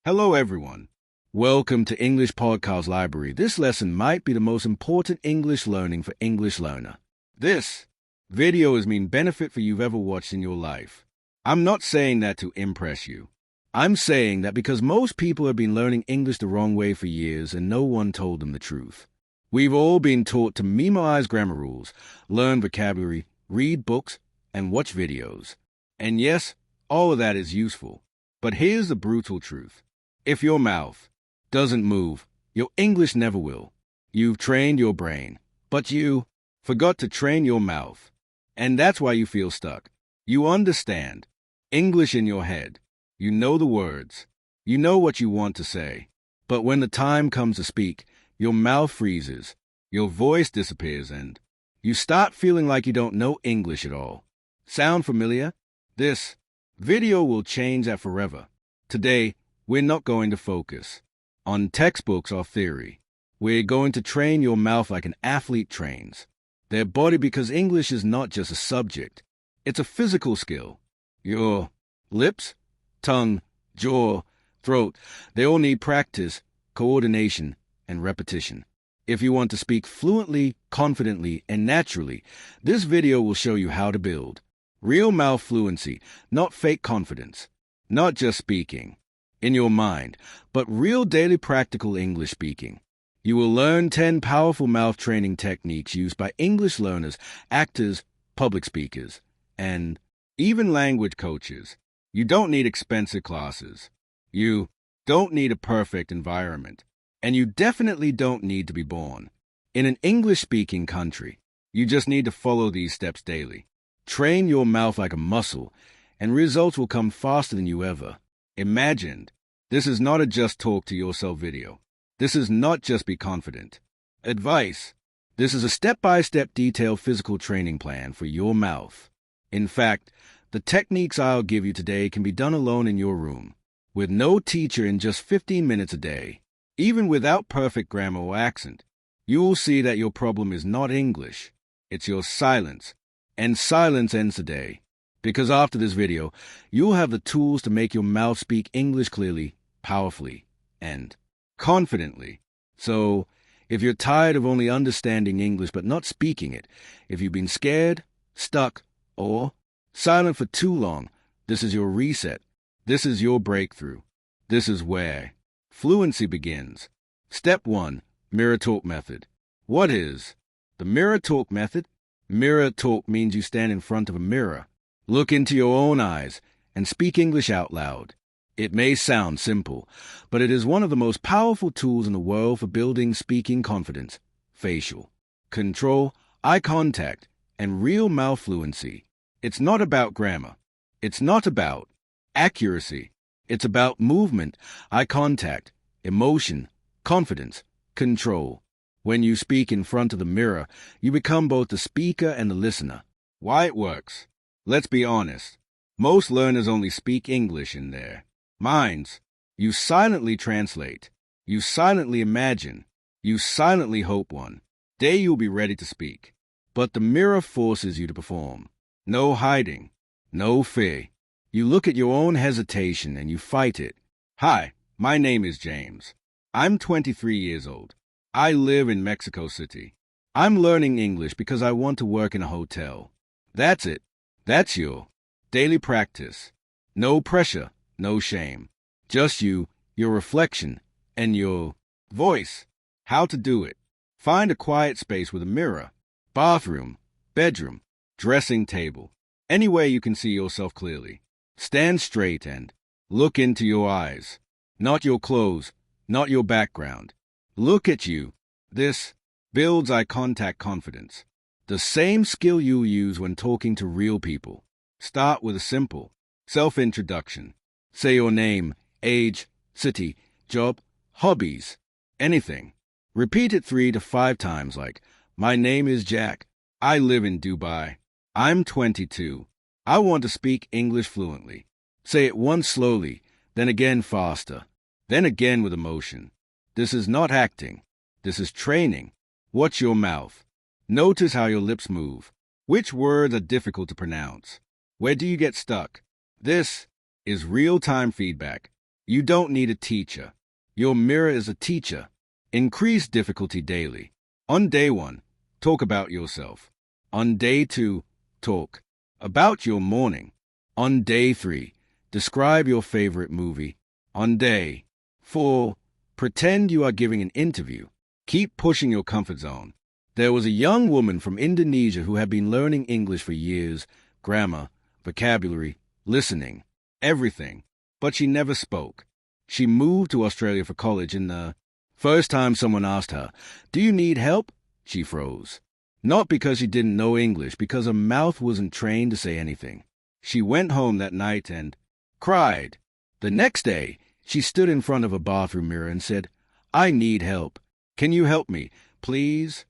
Hello, everyone. Welcome to English Podcast Library. This lesson might be the most important English learning for English learner. This video has been benefit for you've ever watched in your life. I'm not saying that to impress you. I'm saying that because most people have been learning English the wrong way for years and no one told them the truth. We've all been taught to memorize grammar rules, learn vocabulary, read books, and watch videos. And yes, all of that is useful. But here's the brutal truth. If your mouth doesn't move, your English never will. You've trained your brain, but you forgot to train your mouth. And that's why you feel stuck. You understand English in your head. You know the words. You know what you want to say. But when the time comes to speak, your mouth freezes, your voice disappears, and you start feeling like you don't know English at all. Sound familiar? This video will change that forever. Today, we're not going to focus on textbooks or theory. We're going to train your mouth like an athlete trains their body, because English is not just a subject. It's a physical skill. Your lips, tongue, jaw, throat, they all need practice, coordination, and repetition. If you want to speak fluently, confidently, and naturally, this video will show you how to build real mouth fluency, not fake confidence, not just speaking in your mind, but real daily practical English speaking. You will learn 10 powerful mouth training techniques used by English learners, actors, public speakers, and even language coaches. You don't need expensive classes. You don't need a perfect environment. And you definitely don't need to be born in an English-speaking country. You just need to follow these steps daily. Train your mouth like a muscle, and results will come faster than you ever imagined. This is not a just talk to yourself video. This is not just be confident advice. This is a step-by-step detailed physical training plan for your mouth. In fact, the techniques I'll give you today can be done alone in your room, with no teacher, in just 15 minutes a day. Even without perfect grammar or accent, you will see that your problem is not English. It's your silence. And silence ends the day. Because after this video, you'll have the tools to make your mouth speak English clearly, powerfully, and confidently. So, if you're tired of only understanding English but not speaking it, if you've been scared, stuck, or silent for too long, this is your reset. This is your breakthrough. This is where fluency begins. Step 1. Mirror talk method. What is the mirror talk method? Mirror talk means you stand in front of a mirror, look into your own eyes, and speak English out loud. It may sound simple, but it is one of the most powerful tools in the world for building speaking confidence, facial control, eye contact, and real mouth fluency. It's not about grammar. It's not about accuracy. It's about movement, eye contact, emotion, confidence, control. When you speak in front of the mirror, you become both the speaker and the listener. Why it works? Let's be honest. Most learners only speak English in their minds. You silently translate. You silently imagine. You silently hope one day you'll be ready to speak. But the mirror forces you to perform. No hiding. No fear. You look at your own hesitation and you fight it. Hi, my name is James. I'm 23 years old. I live in Mexico City. I'm learning English because I want to work in a hotel. That's it. That's your daily practice. No pressure, no shame. Just you, your reflection, and your voice. How to do it. Find a quiet space with a mirror. Bathroom, bedroom, dressing table. Anywhere you can see yourself clearly. Stand straight and look into your eyes. Not your clothes, not your background. Look at you. This builds eye contact confidence. The same skill you'll use when talking to real people. Start with a simple self-introduction. Say your name, age, city, job, hobbies, anything. Repeat it 3 to 5 times like, my name is Jack. I live in Dubai. I'm 22. I want to speak English fluently. Say it once slowly, then again faster, then again with emotion. This is not acting. This is training. Watch your mouth. Notice how your lips move. Which words are difficult to pronounce? Where do you get stuck? This is real-time feedback. You don't need a teacher. Your mirror is a teacher. Increase difficulty daily. On day 1, talk about yourself. On day 2, talk about your morning. On day 3, describe your favorite movie. On day 4, pretend you are giving an interview. Keep pushing your comfort zone. There was a young woman from Indonesia who had been learning English for years, grammar, vocabulary, listening, everything, but she never spoke. She moved to Australia for college, and the first time someone asked her, "Do you need help?" she froze. Not because she didn't know English, because her mouth wasn't trained to say anything. She went home that night and cried. The next day, she stood in front of a bathroom mirror and said, "I need help. Can you help me, please?"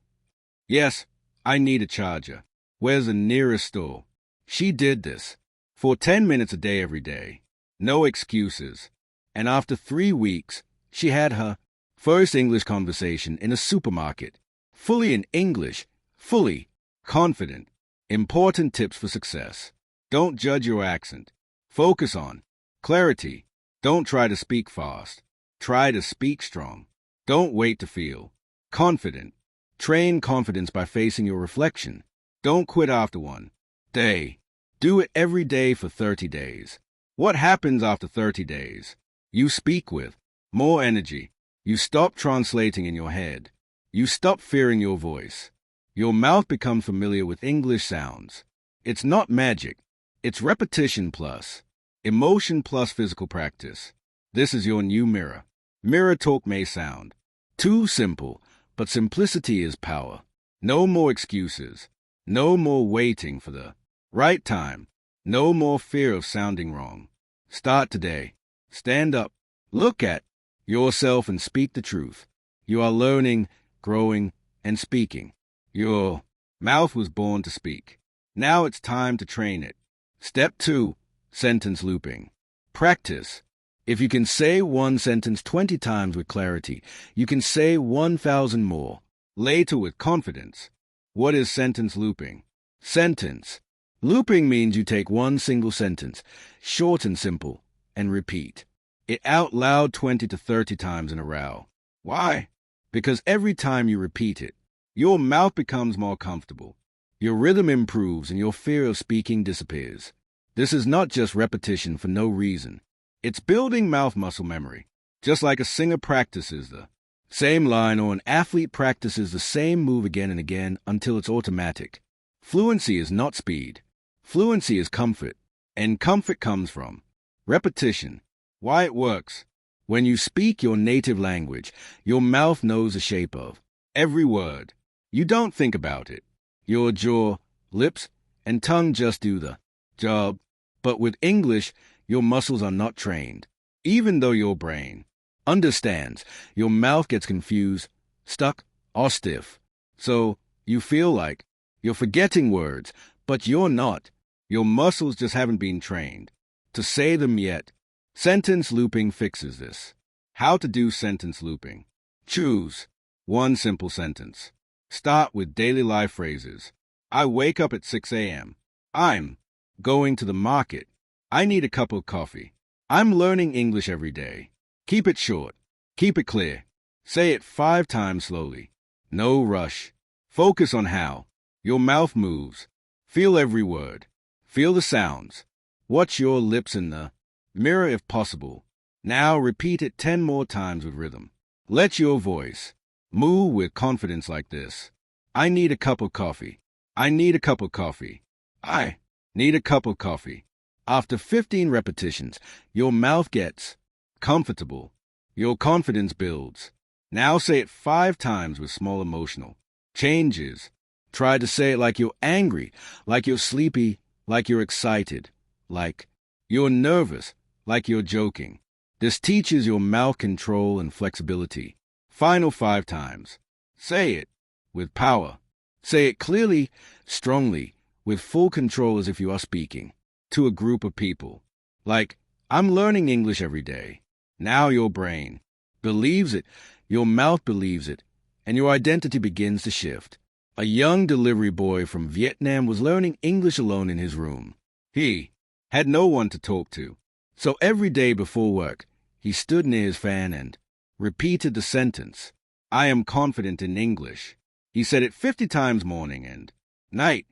"Yes, I need a charger. Where's the nearest store?" She did this for 10 minutes a day every day. No excuses. And after 3 weeks, she had her first English conversation in a supermarket. Fully in English, fully confident. Important tips for success. Don't judge your accent. Focus on clarity. Don't try to speak fast. Try to speak strong. Don't wait to feel confident. Train confidence by facing your reflection. Don't quit after 1 day. Do it every day for 30 days. What happens after 30 days? You speak with more energy. You stop translating in your head. You stop fearing your voice. Your mouth becomes familiar with English sounds. It's not magic. It's repetition plus emotion plus physical practice. This is your new mirror. Mirror talk may sound too simple, but simplicity is power. No more excuses. No more waiting for the right time. No more fear of sounding wrong. Start today. Stand up. Look at yourself and speak the truth. You are learning, growing, and speaking. Your mouth was born to speak. Now it's time to train it. Step 2, sentence looping. Practice. If you can say one sentence 20 times with clarity, you can say 1,000 more, later with confidence. What is sentence looping? Sentence looping means you take one single sentence, short and simple, and repeat it out loud 20 to 30 times in a row. Why? Because every time you repeat it, your mouth becomes more comfortable. Your rhythm improves and your fear of speaking disappears. This is not just repetition for no reason. It's building mouth muscle memory, just like a singer practices the same line or an athlete practices the same move again and again until it's automatic. Fluency is not speed. Fluency is comfort, and comfort comes from repetition. Why it works. When you speak your native language, your mouth knows the shape of every word. You don't think about it. Your jaw, lips, and tongue just do the job. But with English, your muscles are not trained. Even though your brain understands, your mouth gets confused, stuck, or stiff. So you feel like you're forgetting words, but you're not. Your muscles just haven't been trained to say them yet. Sentence looping fixes this. How to do sentence looping. Choose one simple sentence. Start with daily life phrases. I wake up at 6 a.m. I'm going to the market. I need a cup of coffee. I'm learning English every day. Keep it short. Keep it clear. Say it 5 times slowly. No rush. Focus on how your mouth moves. Feel every word. Feel the sounds. Watch your lips in the mirror if possible. Now repeat it 10 more times with rhythm. Let your voice move with confidence like this. I need a cup of coffee. I need a cup of coffee. I need a cup of coffee. After 15 repetitions, your mouth gets comfortable. Your confidence builds. Now say it 5 times with small emotional changes. Try to say it like you're angry, like you're sleepy, like you're excited, like you're nervous, like you're joking. This teaches your mouth control and flexibility. Final 5 times. Say it with power. Say it clearly, strongly, with full control as if you are speaking to a group of people. Like, I'm learning English every day. Now your brain believes it, your mouth believes it, and your identity begins to shift. A young delivery boy from Vietnam was learning English alone in his room. He had no one to talk to. So every day before work, He stood near his fan and repeated the sentence, "I am confident in English." He said it 50 times morning and night.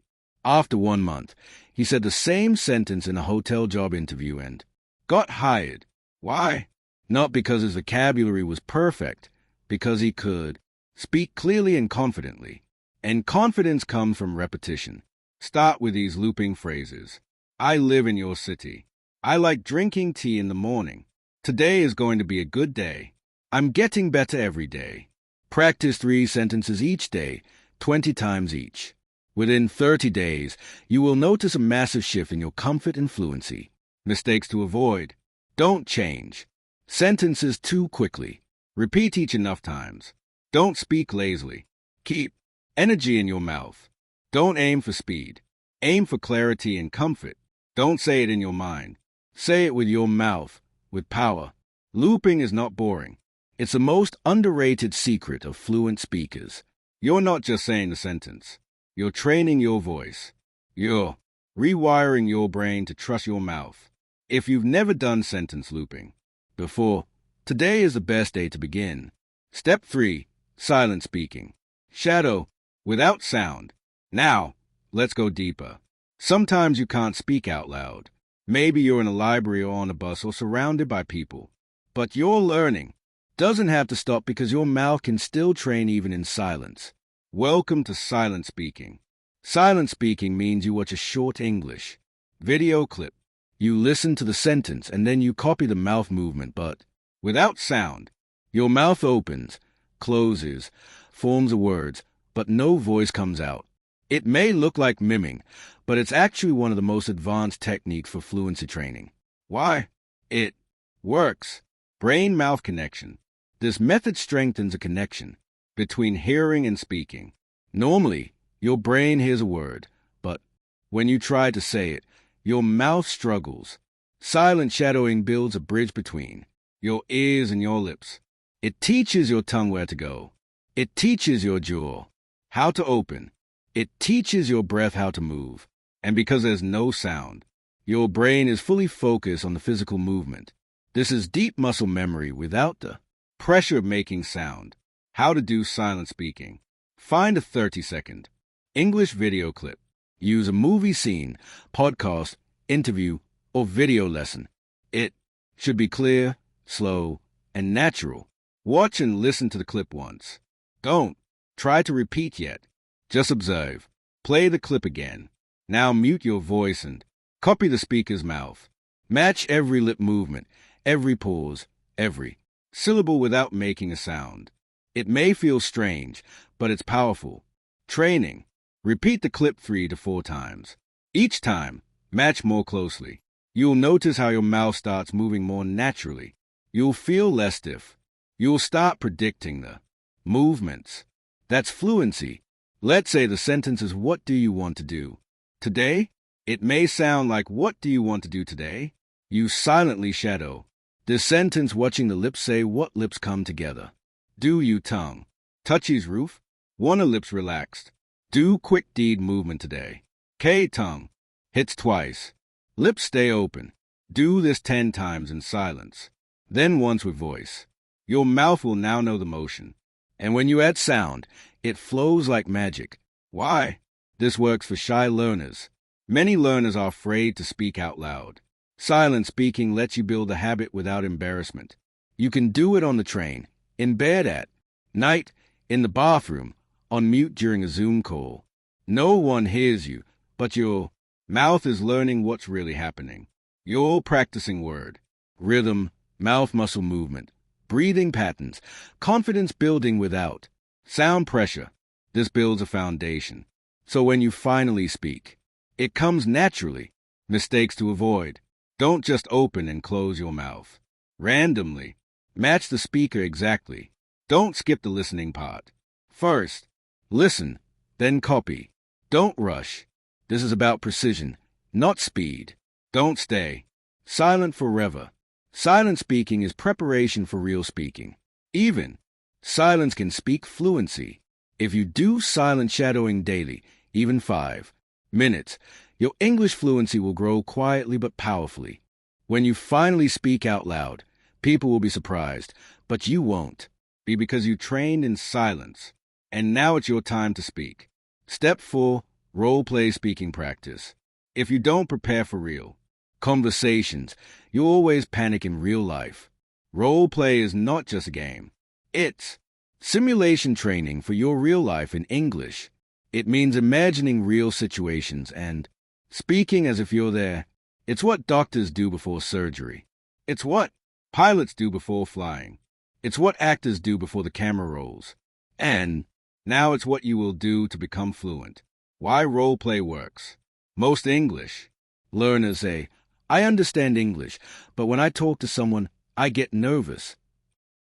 After 1 month, he said the same sentence in a hotel job interview and got hired. Why? Not because his vocabulary was perfect, because he could speak clearly and confidently. And confidence comes from repetition. Start with these looping phrases. I live in your city. I like drinking tea in the morning. Today is going to be a good day. I'm getting better every day. Practice 3 sentences each day, 20 times each. Within 30 days, you will notice a massive shift in your comfort and fluency. Mistakes to avoid. Don't change sentences too quickly. Repeat each enough times. Don't speak lazily. Keep energy in your mouth. Don't aim for speed. Aim for clarity and comfort. Don't say it in your mind. Say it with your mouth, with power. Looping is not boring. It's the most underrated secret of fluent speakers. You're not just saying the sentence. You're training your voice. You're rewiring your brain to trust your mouth. If you've never done sentence looping before, today is the best day to begin. Step 3. Silent speaking. Shadow, without sound. Now, let's go deeper. Sometimes you can't speak out loud. Maybe you're in a library or on a bus or surrounded by people. But your learning doesn't have to stop because your mouth can still train even in silence. Welcome to silent speaking. Silent speaking means you watch a short English video clip. You listen to the sentence and then you copy the mouth movement, but without sound. Your mouth opens, closes, forms the words, but no voice comes out. It may look like miming, but it's actually one of the most advanced techniques for fluency training. Why? It works. Brain-mouth connection. This method strengthens a connection between hearing and speaking. Normally, your brain hears a word, but when you try to say it, your mouth struggles. Silent shadowing builds a bridge between your ears and your lips. It teaches your tongue where to go. It teaches your jaw how to open. It teaches your breath how to move. And because there's no sound, your brain is fully focused on the physical movement. This is deep muscle memory without the pressure of making sound. How to do silent speaking. Find a 30-second English video clip. Use a movie scene, podcast, interview, or video lesson. It should be clear, slow, and natural. Watch and listen to the clip once. Don't try to repeat yet. Just observe. Play the clip again. Now mute your voice and copy the speaker's mouth. Match every lip movement, every pause, every syllable without making a sound. It may feel strange, but it's powerful. Training. Repeat the clip 3 to 4 times. Each time, match more closely. You'll notice how your mouth starts moving more naturally. You'll feel less stiff. You'll start predicting the movements. That's fluency. Let's say the sentence is, what do you want to do today? It may sound like, what do you want to do today? You silently shadow this sentence, watching the lips say what lips come together. Do you tongue touches roof? Wanna lips relaxed? Do quick deed movement today. K tongue hits twice. Lips stay open. Do this 10 times in silence. Then once with voice. Your mouth will now know the motion. And when you add sound, it flows like magic. Why? This works for shy learners. Many learners are afraid to speak out loud. Silent speaking lets you build a habit without embarrassment. You can do it on the train, in bed at night, in the bathroom, on mute during a Zoom call. No one hears you, but your mouth is learning what's really happening. You're practicing word, rhythm, mouth muscle movement, breathing patterns, confidence building without sound pressure. This builds a foundation. So when you finally speak, it comes naturally. Mistakes to avoid. Don't just open and close your mouth randomly. Match the speaker exactly. Don't skip the listening part. First, listen, then copy. Don't rush. This is about precision, not speed. Don't stay silent forever. Silent speaking is preparation for real speaking. Even silence can speak fluency. If you do silent shadowing daily, even 5 minutes, your English fluency will grow quietly but powerfully. When you finally speak out loud, People will be surprised, but you won't. Be because you trained in silence. And now it's your time to speak. Step 4. Role-play speaking practice. If you don't prepare for real conversations, you always panic in real life. Role-play is not just a game. It's simulation training for your real life in English. It means imagining real situations and speaking as if you're there. It's what doctors do before surgery. It's what pilots do before flying. It's what actors do before the camera rolls. And now it's what you will do to become fluent. Why role-play works. Most English learners say, I understand English, but when I talk to someone, I get nervous.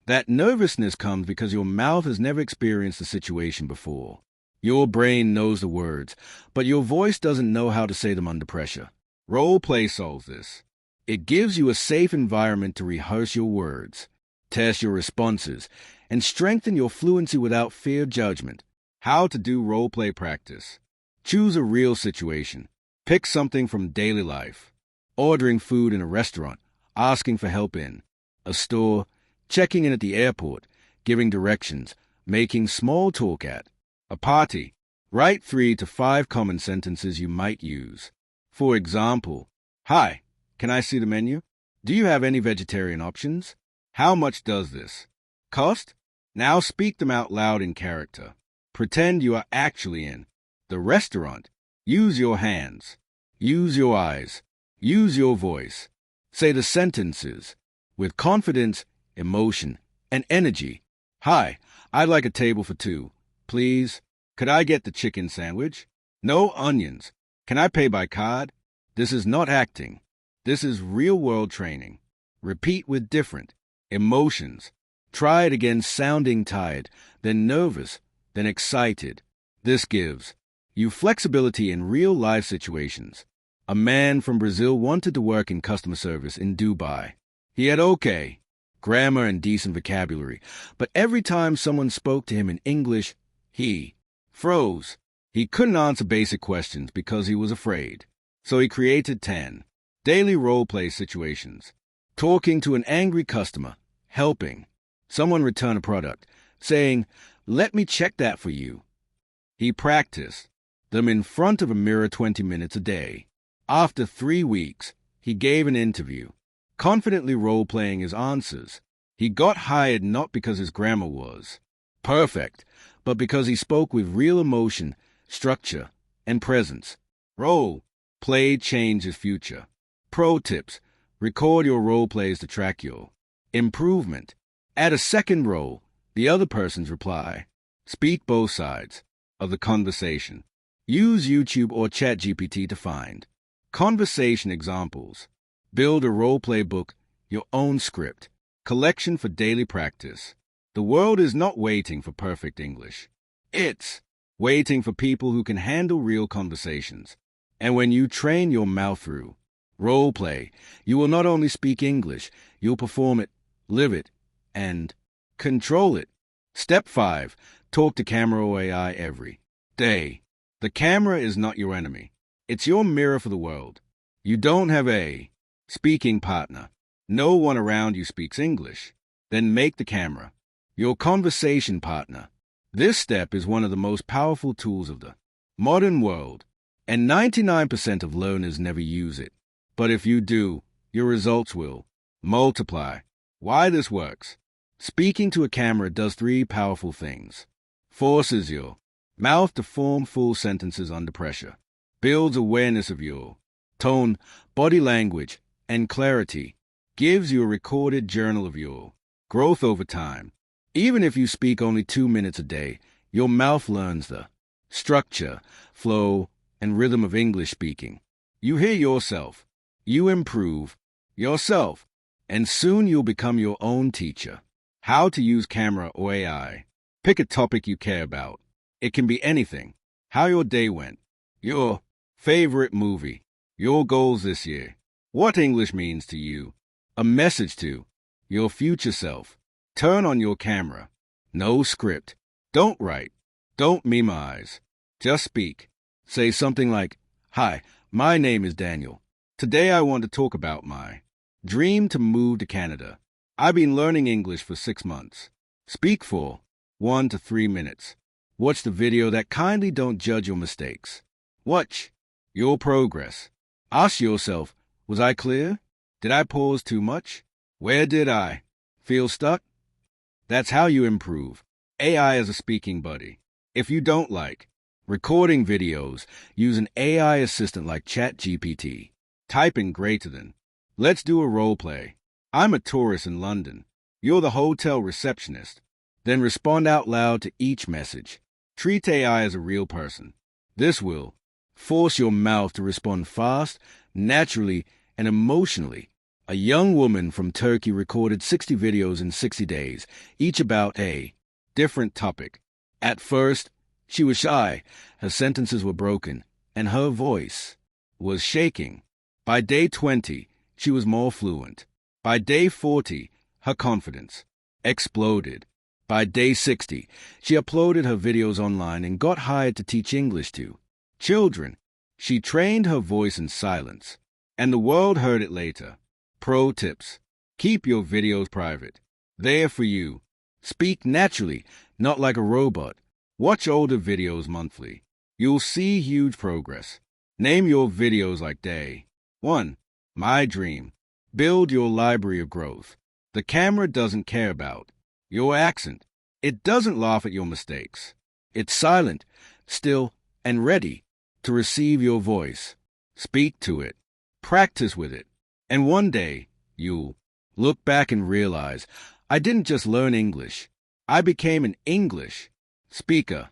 That nervousness comes because your mouth has never experienced the situation before. Your brain knows the words, but your voice doesn't know how to say them under pressure. Role-play solves this. It gives you a safe environment to rehearse your words, test your responses, and strengthen your fluency without fear of judgment. How to do role-play practice. Choose a real situation. Pick something from daily life. Ordering food in a restaurant, asking for help in a store, checking in at the airport, giving directions, making small talk at a party. Write 3 to 5 common sentences you might use. For example, Hi, can I see the menu? Do you have any vegetarian options? How much does this cost? Now speak them out loud in character. Pretend you are actually in the restaurant. Use your hands. Use your eyes. Use your voice. Say the sentences with confidence, emotion, and energy. Hi, I'd like a table for 2, please. Could I get the chicken sandwich? No onions. Can I pay by card? This is not acting. This is real-world training. Repeat with different emotions. Try it again sounding tired, then nervous, then excited. This gives you flexibility in real-life situations. A man from Brazil wanted to work in customer service in Dubai. He had okay grammar and decent vocabulary, but every time someone spoke to him in English, he froze. He couldn't answer basic questions because he was afraid. So he created 10 daily role-play situations. Talking to an angry customer, helping someone return a product, saying, let me check that for you. He practiced them in front of a mirror 20 minutes a day. After 3 weeks, he gave an interview, confidently role-playing his answers. He got hired not because his grammar was perfect, but because he spoke with real emotion, structure, and presence. Role-play changed his future. Pro tips. Record your role-plays to track your improvement. Add a second role, the other person's reply. Speak both sides of the conversation. Use YouTube or ChatGPT to find conversation examples. Build a role-play book, your own script, collection for daily practice. The world is not waiting for perfect English. It's waiting for people who can handle real conversations. And when you train your mouth through role-play, you will not only speak English, you'll perform it, live it, and control it. Step 5. Talk to camera or AI every day. The camera is not your enemy. It's your mirror for the world. You don't have a speaking partner. No one around you speaks English. Then make the camera your conversation partner. This step is one of the most powerful tools of the modern world, and 99% of learners never use it. But if you do, your results will multiply. Why this works? Speaking to a camera does 3 powerful things. Forces your mouth to form full sentences under pressure. Builds awareness of your tone, body language, and clarity. Gives you a recorded journal of your growth over time. Even if you speak only 2 minutes a day, your mouth learns the structure, flow, and rhythm of English speaking. You hear yourself. You improve yourself. And soon you'll become your own teacher. How to use camera or AI. Pick a topic you care about. It can be anything. How your day went. Your favorite movie. Your goals this year. What English means to you. A message to your future self. Turn on your camera. No script. Don't write. Don't memorize. Just speak. Say something like, Hi, my name is Daniel. Today I want to talk about my dream to move to Canada. I've been learning English for 6 months. Speak for 1 to 3 minutes. Watch the video that kindly don't judge your mistakes. Watch your progress. Ask yourself, was I clear? Did I pause too much? Where did I feel stuck? That's how you improve. AI as a speaking buddy. If you don't like recording videos, use an AI assistant like ChatGPT. Type in greater than. Let's do a role play. I'm a tourist in London. You're the hotel receptionist. Then respond out loud to each message. Treat AI as a real person. This will force your mouth to respond fast, naturally, and emotionally. A young woman from Turkey recorded 60 videos in 60 days, each about a different topic. At first, she was shy, her sentences were broken, and her voice was shaking. By day 20, she was more fluent. By day 40, her confidence exploded. By day 60, she uploaded her videos online and got hired to teach English to children. She trained her voice in silence, and the world heard it later. Pro tips. Keep your videos private. They're for you. Speak naturally, not like a robot. Watch older videos monthly. You'll see huge progress. Name your videos like day 1. My dream. Build your library of growth. The camera doesn't care about your accent. It doesn't laugh at your mistakes. It's silent, still, and ready to receive your voice. Speak to it. Practice with it. And one day, you'll look back and realize, I didn't just learn English. I became an English speaker.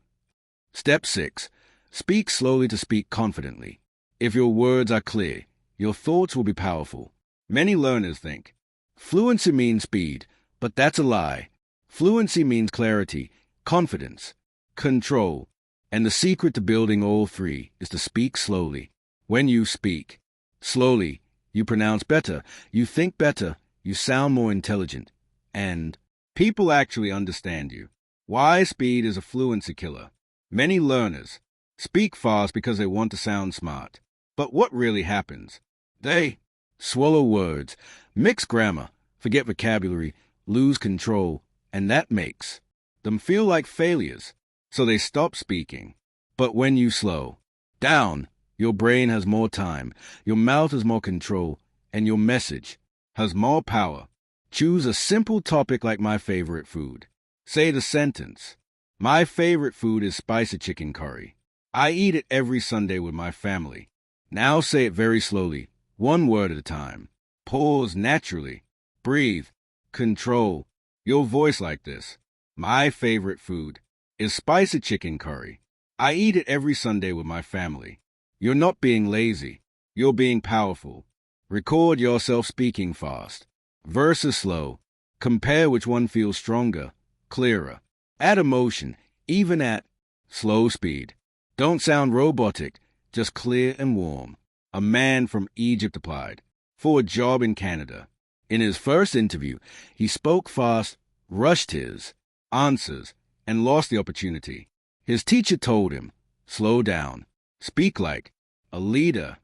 Step 6. Speak slowly to speak confidently. If your words are clear, your thoughts will be powerful. Many learners think fluency means speed, but that's a lie. Fluency means clarity, confidence, control, and the secret to building all three is to speak slowly. When you speak slowly, you pronounce better, you think better, you sound more intelligent, and people actually understand you. Why speed is a fluency killer. Many learners speak fast because they want to sound smart. But what really happens? They swallow words, mix grammar, forget vocabulary, lose control, and that makes them feel like failures, so they stop speaking. But when you slow down, your brain has more time, your mouth has more control, and your message has more power. Choose a simple topic like my favorite food. Say the sentence, my favorite food is spicy chicken curry. I eat it every Sunday with my family. Now say it very slowly, one word at a time. Pause naturally. Breathe. Control your voice like this. My favorite food is spicy chicken curry. I eat it every Sunday with my family. You're not being lazy. You're being powerful. Record yourself speaking fast versus slow. Compare which one feels stronger, clearer. Add emotion, even at slow speed. Don't sound robotic, just clear and warm. A man from Egypt applied for a job in Canada. In his first interview, he spoke fast, rushed his answers, and lost the opportunity. His teacher told him, slow down, speak like a leader.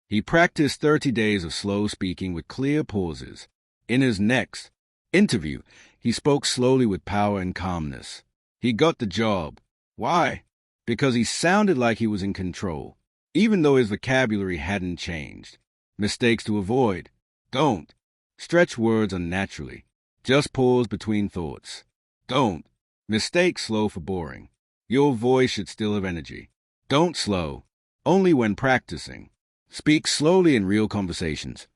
He practiced 30 days of slow speaking with clear pauses. In his next interview, he spoke slowly with power and calmness. He got the job. Why? Because he sounded like he was in control, even though his vocabulary hadn't changed. Mistakes to avoid. Don't stretch words unnaturally. Just pause between thoughts. Don't mistake slow for boring. Your voice should still have energy. Don't slow, only when practicing. Speak slowly in real conversations.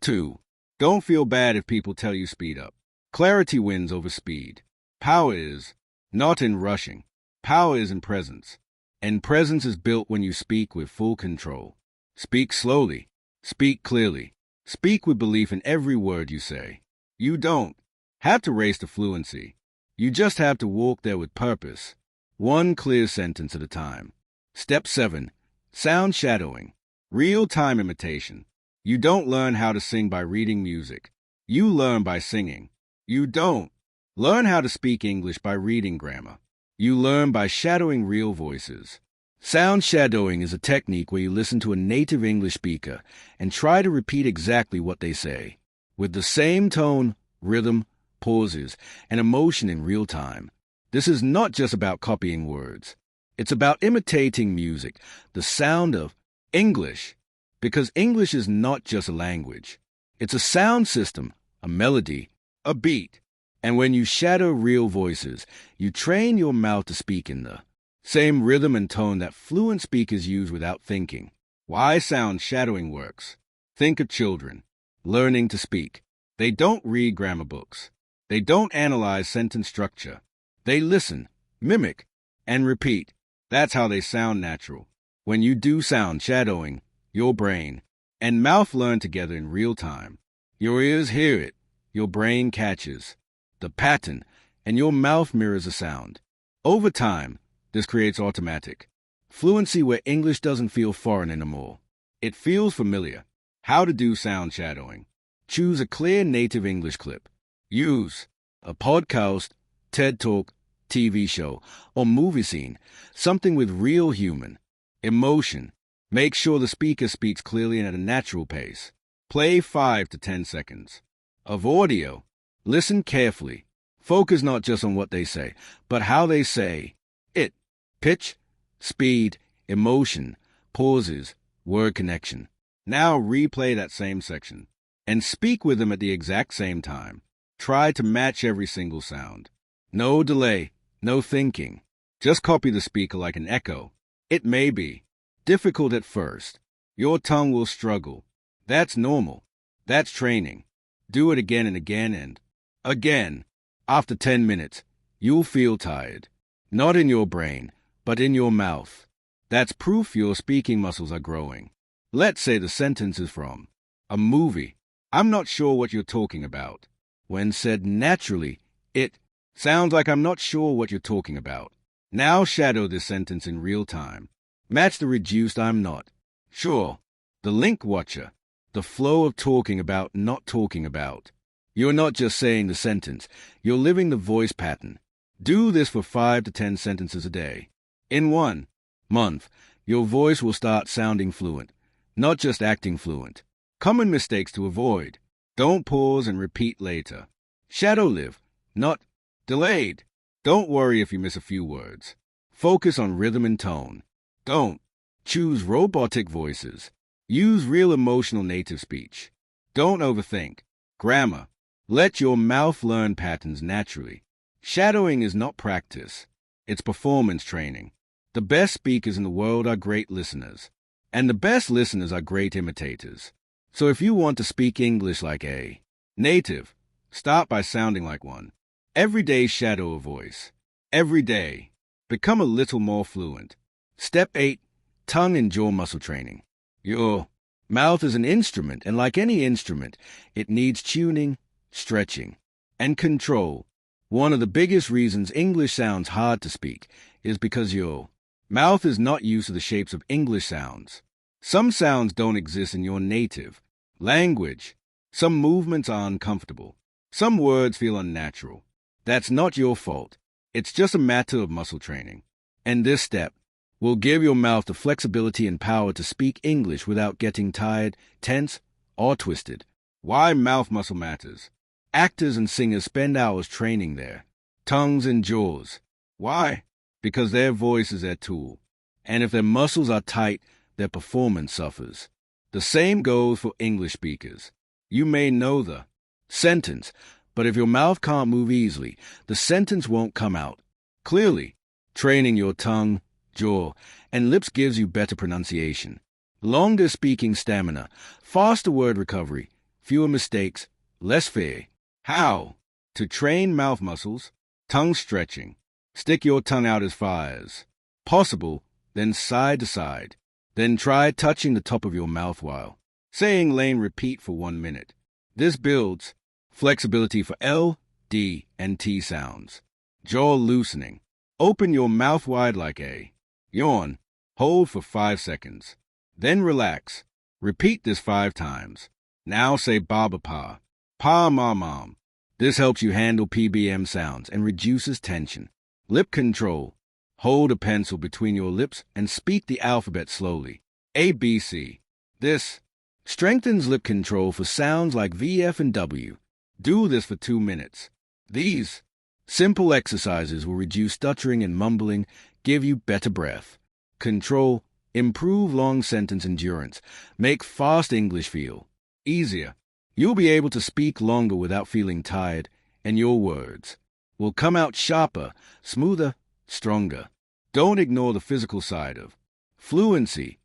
2. Don't feel bad if people tell you speed up. Clarity wins over speed. Power is not in rushing. Power is in presence. And presence is built when you speak with full control. Speak slowly. Speak clearly. Speak with belief in every word you say. You don't have to race to fluency. You just have to walk there with purpose. One clear sentence at a time. Step 7. Sound shadowing. Real-time imitation. You don't learn how to sing by reading music. You learn by singing. You don't learn how to speak English by reading grammar. You learn by shadowing real voices. Sound shadowing is a technique where you listen to a native English speaker and try to repeat exactly what they say, with the same tone, rhythm, pauses, and emotion in real time. This is not just about copying words. It's about imitating music, the sound of English. Because English is not just a language. It's a sound system, a melody, a beat. And when you shadow real voices, you train your mouth to speak in the same rhythm and tone that fluent speakers use without thinking. Why sound shadowing works? Think of children learning to speak. They don't read grammar books. They don't analyze sentence structure. They listen, mimic, and repeat. That's how they sound natural. When you do sound shadowing, your brain and mouth learn together in real time. Your ears hear it, your brain catches the pattern, and your mouth mirrors the sound. Over time, this creates automatic fluency where English doesn't feel foreign anymore. It feels familiar. How to do sound shadowing. Choose a clear native English clip. Use a podcast, TED Talk, TV show, or movie scene, something with real human emotion. Make sure the speaker speaks clearly and at a natural pace. Play 5 to 10 seconds of audio. Listen carefully. Focus not just on what they say, but how they say it. Pitch, speed, emotion, pauses, word connection. Now replay that same section and speak with them at the exact same time. Try to match every single sound. No delay, no thinking. Just copy the speaker like an echo. It may be difficult at first. Your tongue will struggle. That's normal. That's training. Do it again and again and again. After 10 minutes, you'll feel tired. Not in your brain, but in your mouth. That's proof your speaking muscles are growing. Let's say the sentence is from a movie. I'm not sure what you're talking about. When said naturally, it sounds like I'm not sure what you're talking about. Now shadow this sentence in real time. Match the reduced I'm not sure. The link watcher. The flow of talking about, not talking about. You're not just saying the sentence. You're living the voice pattern. Do this for 5 to 10 sentences a day. In 1 month, your voice will start sounding fluent, not just acting fluent. Common mistakes to avoid. Don't pause and repeat later. Shadow live, not delayed. Don't worry if you miss a few words. Focus on rhythm and tone. Don't choose robotic voices. Use real emotional native speech. Don't overthink. Grammar. Let your mouth learn patterns naturally. Shadowing is not practice. It's performance training. The best speakers in the world are great listeners. And the best listeners are great imitators. So if you want to speak English like a native, start by sounding like one. Every day shadow a voice. Every day. Become a little more fluent. Step 8. Tongue and jaw muscle training. Your mouth is an instrument, and like any instrument, it needs tuning, stretching, and control. One of the biggest reasons English sounds hard to speak is because your mouth is not used to the shapes of English sounds. Some sounds don't exist in your native language. Some movements are uncomfortable. Some words feel unnatural. That's not your fault. It's just a matter of muscle training. And this step will give your mouth the flexibility and power to speak English without getting tired, tense, or twisted. Why mouth muscle matters. Actors and singers spend hours training their tongues and jaws. Why? Because their voice is their tool. And if their muscles are tight, their performance suffers. The same goes for English speakers. You may know the sentence, but if your mouth can't move easily, the sentence won't come out clearly. Training your tongue, jaw, and lips gives you better pronunciation, longer speaking stamina, faster word recovery, fewer mistakes, less fear. How? To train mouth muscles, tongue stretching. Stick your tongue out as far as possible, then side to side. Then try touching the top of your mouth while saying lane repeat for 1 minute. This builds flexibility for L, D, and T sounds. Jaw loosening. Open your mouth wide like a yawn. Hold for 5 seconds. Then relax. Repeat this 5 times. Now say baba pa, pa ma mom. This helps you handle PBM sounds and reduces tension. Lip control. Hold a pencil between your lips and speak the alphabet slowly. A, B, C. This strengthens lip control for sounds like V, F, and W. Do this for 2 minutes. These simple exercises will reduce stuttering and mumbling, give you better breath, control, improve long sentence endurance, make fast English feel easier. You'll be able to speak longer without feeling tired, and your words will come out sharper, smoother, stronger. Don't ignore the physical side of fluency.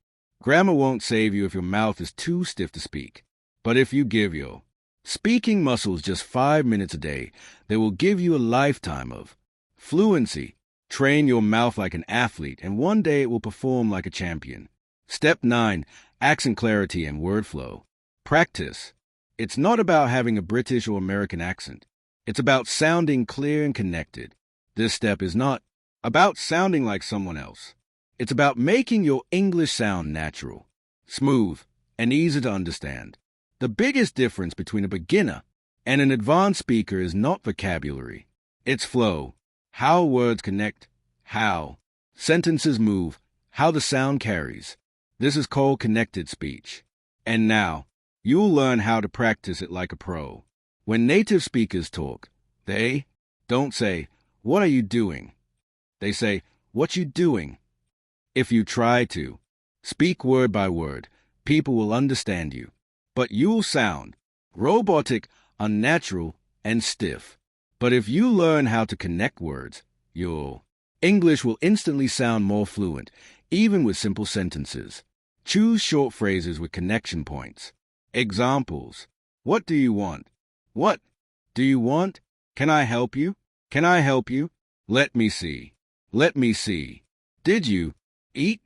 Grammar won't save you if your mouth is too stiff to speak. But if you give your speaking muscles just 5 minutes a day, they will give you a lifetime of fluency. Train your mouth like an athlete, and one day it will perform like a champion. Step 9. Accent clarity and word flow. Practice. It's not about having a British or American accent. It's about sounding clear and connected. This step is not about sounding like someone else. It's about making your English sound natural, smooth, and easy to understand. The biggest difference between a beginner and an advanced speaker is not vocabulary. It's flow, how words connect, how sentences move, how the sound carries. This is called connected speech. And now, you'll learn how to practice it like a pro. When native speakers talk, they don't say, "What are you doing?" They say, "What you doing?" If you try to speak word by word, people will understand you. But you'll sound robotic, unnatural, and stiff. But if you learn how to connect words, your English will instantly sound more fluent, even with simple sentences. Choose short phrases with connection points. Examples. What do you want? What do you want? Can I help you? Can I help you? Let me see. Let me see. Did you eat?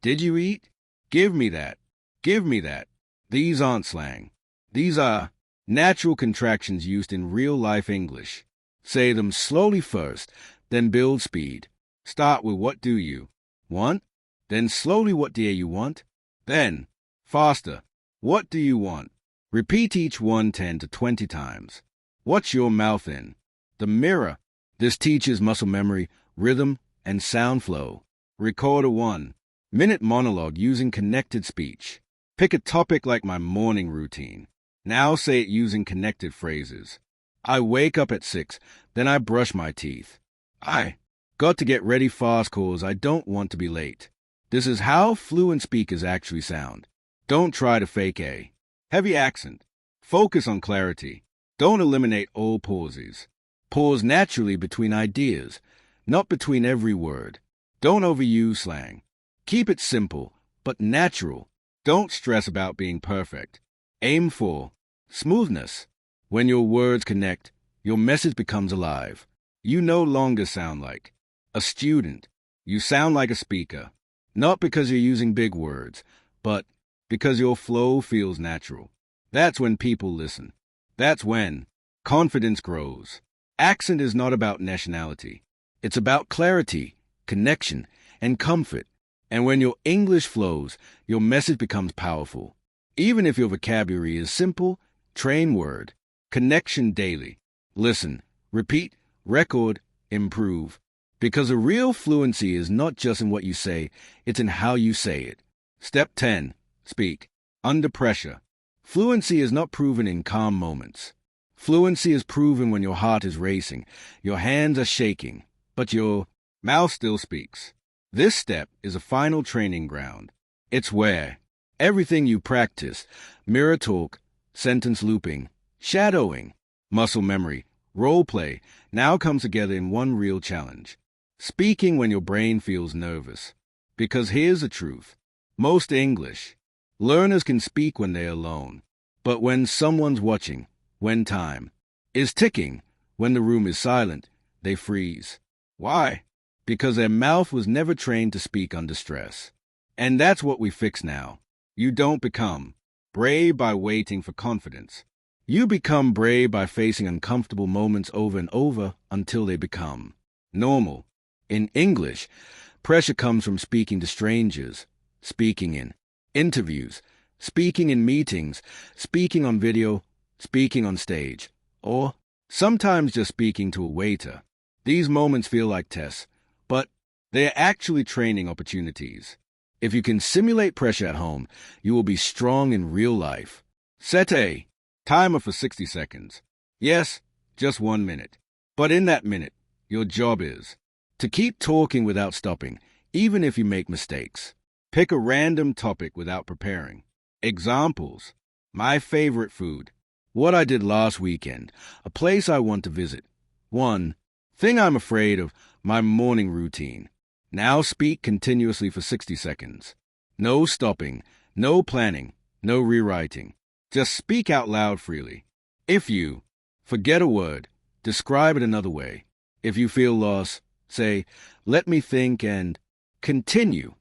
Did you eat? Give me that. Give me that. These aren't slang. These are natural contractions used in real-life English. Say them slowly first, then build speed. Start with what do you want? Then slowly what do you want? Then, faster. What do you want? Repeat each one 10 to 20 times. What's your mouth in? The mirror. This teaches muscle memory, rhythm, and sound flow. Record a 1-minute monologue using connected speech. Pick a topic like my morning routine. Now say it using connected phrases. I wake up at 6, then I brush my teeth. I got to get ready fast cause I don't want to be late. This is how fluent speakers actually sound. Don't try to fake a heavy accent. Focus on clarity. Don't eliminate all pauses. Pause naturally between ideas, not between every word. Don't overuse slang. Keep it simple, but natural. Don't stress about being perfect. Aim for smoothness. When your words connect, your message becomes alive. You no longer sound like a student. You sound like a speaker. Not because you're using big words, but because your flow feels natural. That's when people listen. That's when confidence grows. Accent is not about nationality. It's about clarity, connection, and comfort. And when your English flows, your message becomes powerful. Even if your vocabulary is simple, train word, connection daily. Listen, repeat, record, improve. Because a real fluency is not just in what you say, it's in how you say it. Step 10. Speak under pressure. Fluency is not proven in calm moments. Fluency is proven when your heart is racing, your hands are shaking, but your mouth still speaks. This step is a final training ground. It's where everything you practice, mirror talk, sentence looping, shadowing, muscle memory, role play, now comes together in one real challenge. Speaking when your brain feels nervous. Because here's the truth. Most English learners can speak when they're alone. But when someone's watching, when time is ticking, when the room is silent, they freeze. Why? Because their mouth was never trained to speak under stress. And that's what we fix now. You don't become brave by waiting for confidence. You become brave by facing uncomfortable moments over and over until they become normal. In English, pressure comes from speaking to strangers, speaking in interviews, speaking in meetings, speaking on video, speaking on stage, or sometimes just speaking to a waiter. These moments feel like tests, but they are actually training opportunities. If you can simulate pressure at home, you will be strong in real life. Set a timer for 60 seconds. Yes, just 1 minute. But in that minute, your job is to keep talking without stopping, even if you make mistakes. Pick a random topic without preparing. Examples: my favorite food, what I did last weekend, a place I want to visit. 1. Thing I'm afraid of, my morning routine. Now speak continuously for 60 seconds. No stopping, no planning, no rewriting. Just speak out loud freely. If you forget a word, describe it another way. If you feel lost, say, "Let me think," and continue.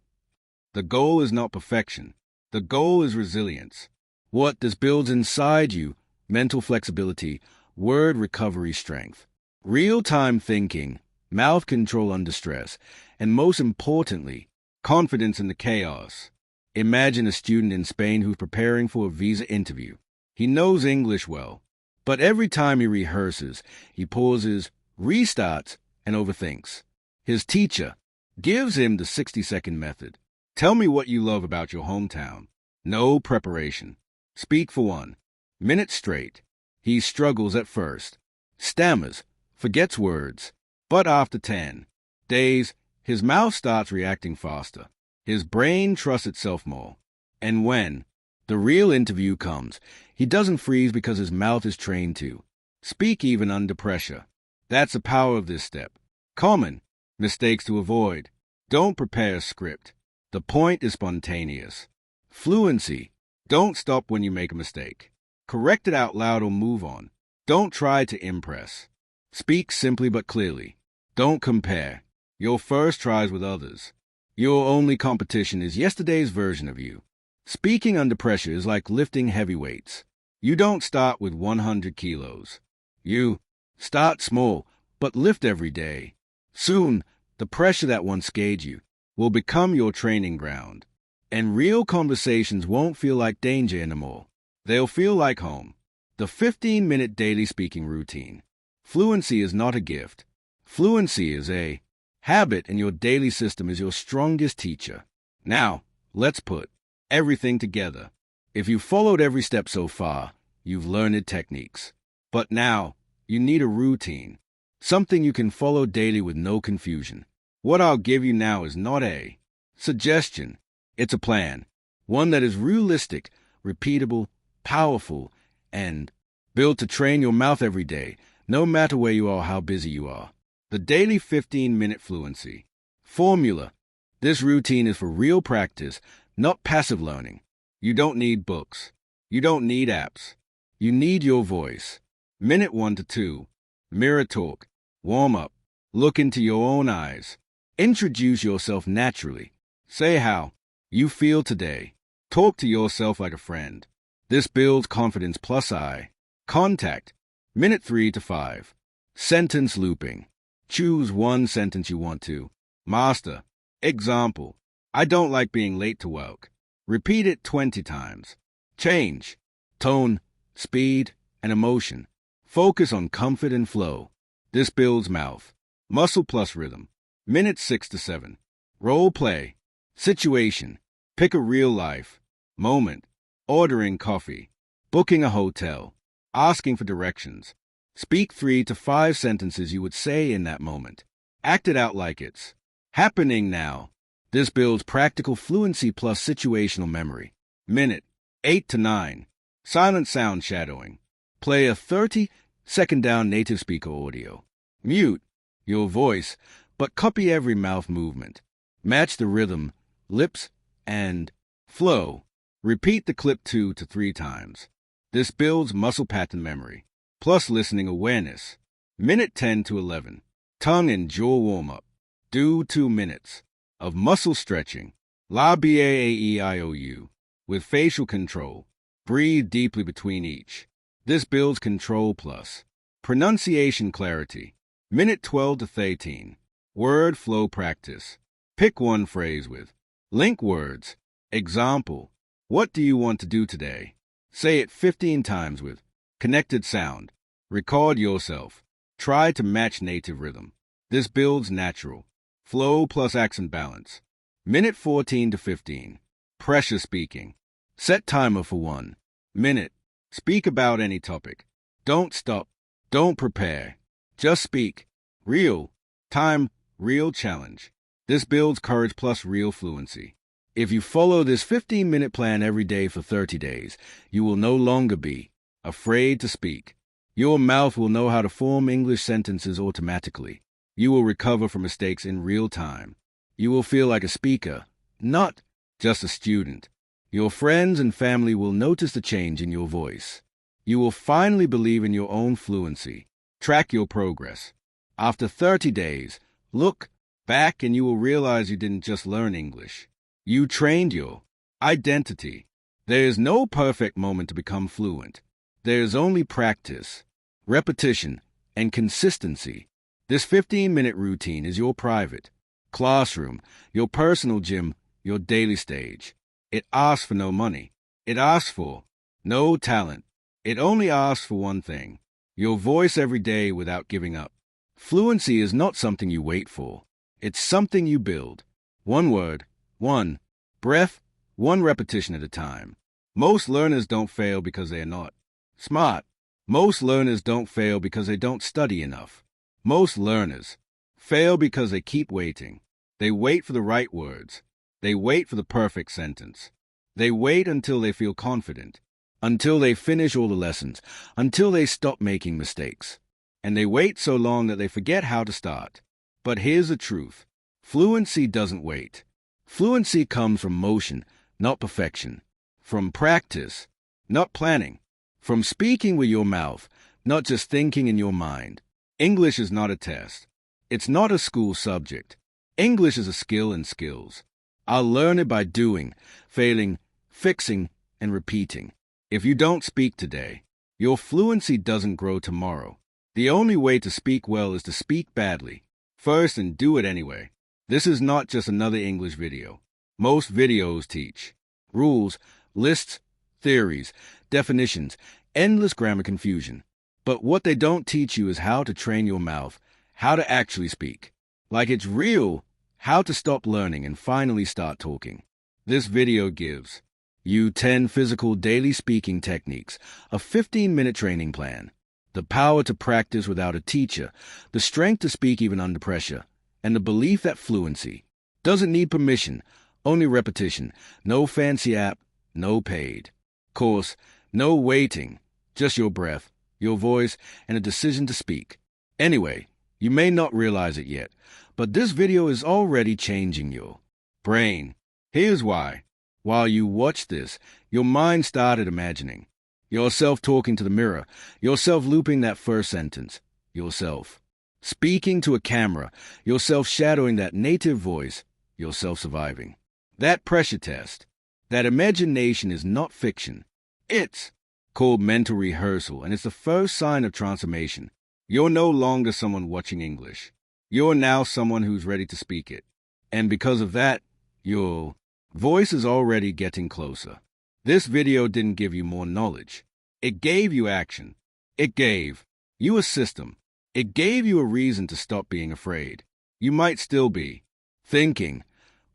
The goal is not perfection. The goal is resilience. What this builds inside you: mental flexibility, word recovery strength, real-time thinking, mouth control under stress, and most importantly, confidence in the chaos. Imagine a student in Spain who's preparing for a visa interview. He knows English well, but every time he rehearses, he pauses, restarts, and overthinks. His teacher gives him the 60-second method. Tell me what you love about your hometown. No preparation. Speak for 1 minute straight. He struggles at first, stammers, forgets words, but after 10 days, his mouth starts reacting faster. His brain trusts itself more. And when the real interview comes, he doesn't freeze because his mouth is trained to speak even under pressure. That's the power of this step. Common mistakes to avoid. Don't prepare a script. The point is spontaneous. Fluency. Don't stop when you make a mistake. Correct it out loud or move on. Don't try to impress. Speak simply but clearly. Don't compare your first tries with others. Your only competition is yesterday's version of you. Speaking under pressure is like lifting heavy weights. You don't start with 100 kilos. You start small, but lift every day. Soon, the pressure that once scared you will become your training ground. And real conversations won't feel like danger anymore. They'll feel like home. The 15-minute daily speaking routine. Fluency is not a gift. Fluency is a habit, and your daily system is your strongest teacher. Now, let's put everything together. If you followed every step so far, you've learned techniques. But now, you need a routine. Something you can follow daily with no confusion. What I'll give you now is not a suggestion. It's a plan. One that is realistic, repeatable, powerful, and built to train your mouth every day, no matter where you are or how busy you are. The daily 15-minute fluency formula. This routine is for real practice, not passive learning. You don't need books. You don't need apps. You need your voice. Minute 1 to 2. Mirror talk. Warm up. Look into your own eyes. Introduce yourself naturally. Say how you feel today. Talk to yourself like a friend. This builds confidence plus eye contact. Minute 3 to 5. Sentence looping. Choose one sentence you want to master. Example: I don't like being late to work. Repeat it 20 times. Change tone, speed, and emotion. Focus on comfort and flow. This builds mouth muscle plus rhythm. Minute 6 to 7. Role play. Situation: pick a real life moment. Ordering coffee. Booking a hotel. Asking for directions. Speak 3 to 5 sentences you would say in that moment. Act it out like it's happening now. This builds practical fluency plus situational memory. Minute 8 to 9. Silent sound shadowing. Play a 30-second down native speaker audio. Mute your voice, but copy every mouth movement. Match the rhythm, lips, and flow. Repeat the clip 2 to 3 times. This builds muscle pattern memory, plus listening awareness. Minute 10 to 11. Tongue and jaw warm-up. Do 2 minutes of muscle stretching. La B-A-A-E-I-O-U. With facial control. Breathe deeply between each. This builds control plus pronunciation clarity. Minute 12 to 13. Word flow practice. Pick one phrase with link words. Example: what do you want to do today? Say it 15 times with connected sound. Record yourself. Try to match native rhythm. This builds natural flow plus accent balance. Minute 14 to 15. Pressure speaking. Set timer for 1 minute. Speak about any topic. Don't stop. Don't prepare. Just speak. Real time, real challenge. This builds courage plus real fluency. If you follow this 15-minute plan every day for 30 days, you will no longer be afraid to speak. Your mouth will know how to form English sentences automatically. You will recover from mistakes in real time. You will feel like a speaker, not just a student. Your friends and family will notice the change in your voice. You will finally believe in your own fluency. Track your progress. After 30 days, look back and you will realize you didn't just learn English. You trained your identity. There is no perfect moment to become fluent. There is only practice, repetition, and consistency. This 15-minute routine is your private classroom, your personal gym, your daily stage. It asks for no money. It asks for no talent. It only asks for one thing: your voice every day without giving up. Fluency is not something you wait for. It's something you build. One word, one breath, one repetition at a time. Most learners don't fail because they are not smart. Most learners don't fail because they don't study enough. Most learners fail because they keep waiting. They wait for the right words. They wait for the perfect sentence. They wait until they feel confident, until they finish all the lessons, until they stop making mistakes. And they wait so long that they forget how to start. But here's the truth. Fluency doesn't wait. Fluency comes from motion, not perfection. From practice, not planning. From speaking with your mouth, not just thinking in your mind. English is not a test. It's not a school subject. English is a skill in skills. I'll learn it by doing, failing, fixing, and repeating. If you don't speak today, your fluency doesn't grow tomorrow. The only way to speak well is to speak badly first and do it anyway. This is not just another English video. Most videos teach rules, lists, theories, definitions, endless grammar confusion. But what they don't teach you is how to train your mouth, how to actually speak. Like it's real, how to stop learning and finally start talking. This video gives you 10 physical daily speaking techniques, a 15-minute training plan, the power to practice without a teacher, the strength to speak even under pressure, and the belief that fluency doesn't need permission, only repetition, no fancy app, no paid course, no waiting, just your breath, your voice, and a decision to speak. Anyway, you may not realize it yet, but this video is already changing your brain. Here's why. While you watch this, your mind started imagining yourself talking to the mirror, yourself looping that first sentence, yourself speaking to a camera, yourself shadowing that native voice, yourself surviving that pressure test. That imagination is not fiction. It's called mental rehearsal, and it's the first sign of transformation. You're no longer someone watching English. You're now someone who's ready to speak it. And because of that, your voice is already getting closer. This video didn't give you more knowledge. It gave you action. It gave you a system. It gave you a reason to stop being afraid. You might still be thinking,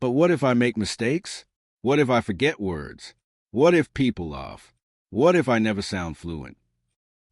but what if I make mistakes? What if I forget words? What if people laugh? What if I never sound fluent?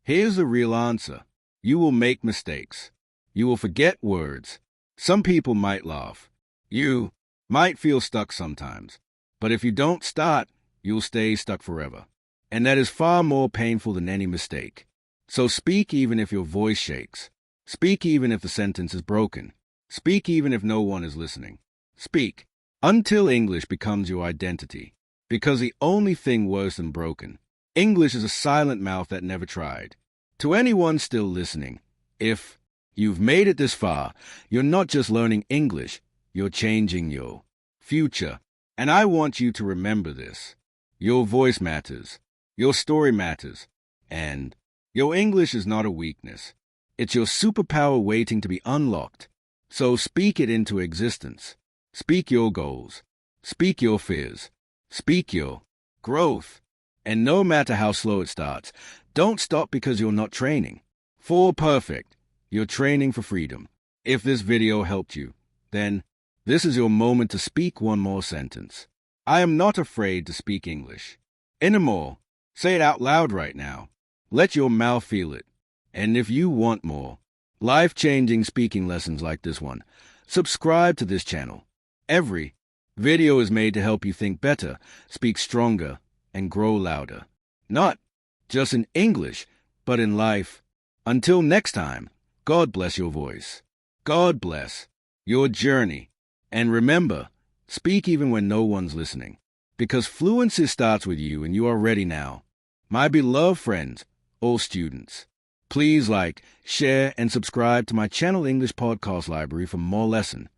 Here's the real answer. You will make mistakes. You will forget words. Some people might laugh. You might feel stuck sometimes. But if you don't start, you'll stay stuck forever. And that is far more painful than any mistake. So speak even if your voice shakes. Speak even if the sentence is broken. Speak even if no one is listening. Speak until English becomes your identity. Because the only thing worse than broken, English is a silent mouth that never tried. To anyone still listening, if you've made it this far, you're not just learning English, you're changing your future. And I want you to remember this. Your voice matters. Your story matters. And your English is not a weakness. It's your superpower waiting to be unlocked. So speak it into existence. Speak your goals. Speak your fears. Speak your growth. And no matter how slow it starts, don't stop because you're not training for perfect. You're training for freedom. If this video helped you, then this is your moment to speak one more sentence. I am not afraid to speak English anymore. Say it out loud right now. Let your mouth feel it. And if you want more life-changing speaking lessons like this one, subscribe to this channel. Every video is made to help you think better, speak stronger, and grow louder. Not just in English, but in life. Until next time, God bless your voice. God bless your journey. And remember, speak even when no one's listening, because fluency starts with you and you are ready now. My beloved friends, all students, please like, share, and subscribe to my channel English Podcast Library for more lessons.